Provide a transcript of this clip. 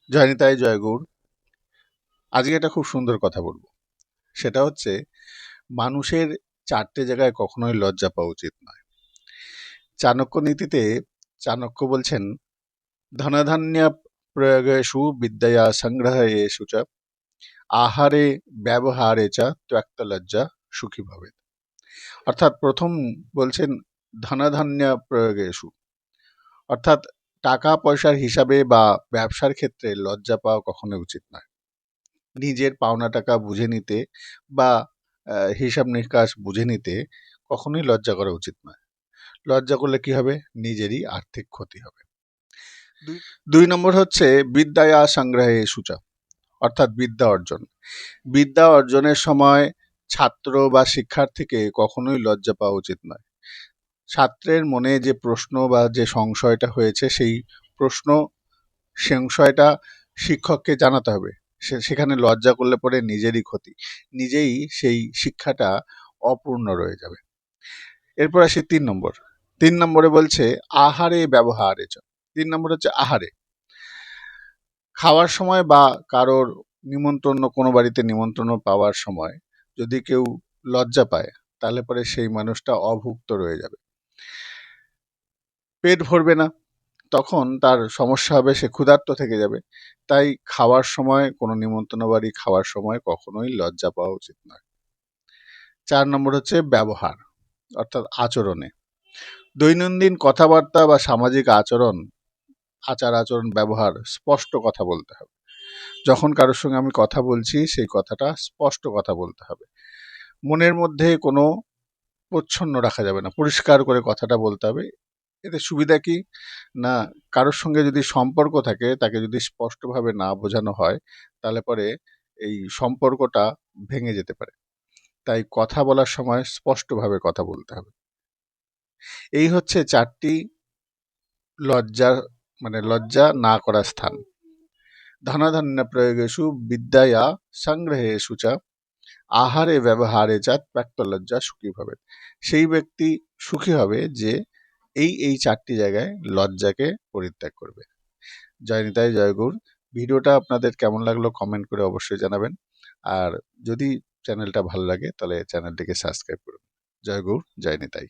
জয় নিতাই, জয় গৌর। আজকে একটা খুব সুন্দর কথা বলবো। সেটা হচ্ছে, মানুষের চারটে জায়গায় কখনোই লজ্জা পাওয়া উচিত নয়। চাণক্য নীতিতে চাণক্য বলছেন, ধনধান্য প্রয়োগেষু বিদ্যয়া সংগ্রহেষু চ আহারে ব্যবহারে চ ত্যক্ত লজ্জা সুখী ভবেৎ। অর্থাৎ প্রথম বলছেন ধনধান্য প্রয়োগেষু, অর্থাৎ টাকা পয়সার হিসাবে বা ব্যবসার ক্ষেত্রে লজ্জা পাওয়া কখনোই উচিত নয়। নিজের পাওনা টাকা বুঝে নিতে বা হিসাব নিকাশ বুঝে নিতে কখনোই লজ্জা করা উচিত নয়। লজ্জা করলে কি হবে? নিজেরই আর্থিক ক্ষতি হবে। দুই নম্বর হচ্ছে বিদ্যায়া সংগ্রহে সূচা, অর্থাৎ বিদ্যা অর্জন। বিদ্যা অর্জনের সময় ছাত্র বা শিক্ষার্থীকে কখনোই লজ্জা পাওয়া উচিত নয়। ছাত্রের মনে যে প্রশ্ন বা যে সংশয়টা হয়েছে, সেই প্রশ্ন সংশয়টা শিক্ষককে জানাতে হবে। সেখানে লজ্জা করলে পরে নিজেরই ক্ষতি, নিজেই সেই শিক্ষাটা অপূর্ণ রয়ে যাবে। এরপর আসি 3 নম্বর। 3 নম্বরে বলছে আহারে ব্যবহারে চ। 3 নম্বর হচ্ছে আহারে। খাওয়ার সময় বা কারোর নিমন্ত্রণ, কোনো বাড়িতে নিমন্ত্রণ পাওয়ার সময় যদি কেউ লজ্জা পায়, তাহলে পরে সেই মানুষটা অভুক্ত রয়ে যাবে, পেট ভরবে না, তখন তার সমস্যা হবে, সে ক্ষুধার্ত থেকে যাবে। তাই খাওয়ার সময়, কোনো নিমন্ত্রণ বাড়ি খাওয়ার সময় কখনোই লজ্জা পাওয়া উচিত নয়। 4 নম্বর হচ্ছে ব্যবহার, অর্থাৎ আচরণে। দৈনন্দিন কথাবার্তা বা সামাজিক আচরণ, আচার আচরণ, ব্যবহার, স্পষ্ট কথা বলতে হবে। যখন কারোর সঙ্গে আমি কথা বলছি, সেই কথাটা স্পষ্ট কথা বলতে হবে। মনের মধ্যে কোনো প্রচ্ছন্ন রাখা যাবে না, পরিষ্কার করে কথাটা বলতে হবে। এতে সুবিধা কি না, কারোর সঙ্গে যদি সম্পর্ক থাকে, তাকে যদি স্পষ্টভাবে না বোঝানো হয়, তাহলে পরে এই সম্পর্কটা ভেঙে যেতে পারে। তাই কথা বলার সময় স্পষ্টভাবে কথা বলতে হবে। এই হচ্ছে 4টি লজ্জা, মানে লজ্জা না করার স্থান। ধনধান্য প্রয়োগেষু বিদ্যায়া সংগ্রহেষু চ আহারে ব্যবহারে চ ত্যক্ত লজ্জা সুখী ভবেৎ। সেই ব্যক্তি সুখী হবে যে এই 4টি জায়গায় লজ্জাকে পরিত্যাগ করবে। জয় নিতাই, জয় গৌর। ভিডিওটা আপনাদের কেমন লাগলো কমেন্ট করে অবশ্যই জানাবেন। আর যদি চ্যানেলটা ভালো লাগে তাহলে চ্যানেলটিকে সাবস্ক্রাইব করুন। জয় গৌর, জয় নিতাই।